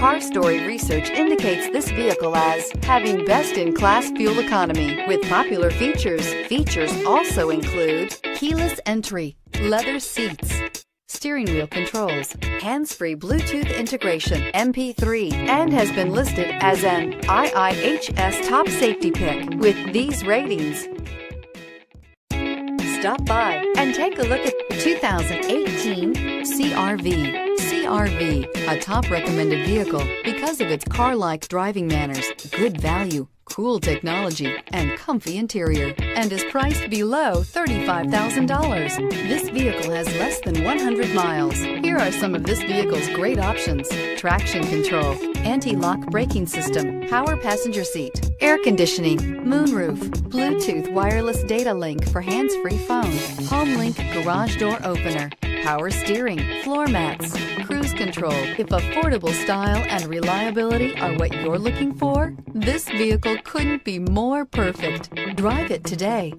Car Story research indicates this vehicle as having best-in-class fuel economy with popular features. Features also include keyless entry, leather seats, steering wheel controls, hands-free Bluetooth integration, MP3, and has been listed as an IIHS top safety pick with these ratings. Stop by and take a look at 2018 CR-V. CR-V, a top recommended vehicle because of its car-like driving manners, good value, cool technology, and comfy interior, and is priced below $35,000. This vehicle has less than 100 miles. Here are some of this vehicle's great options: traction control, anti-lock braking system, power passenger seat, air conditioning, moonroof, Bluetooth wireless data link for hands-free phone, home link garage door opener, power steering, floor mats, cruise control. If affordable style and reliability are what you're looking for, this vehicle couldn't be more perfect. Drive it today.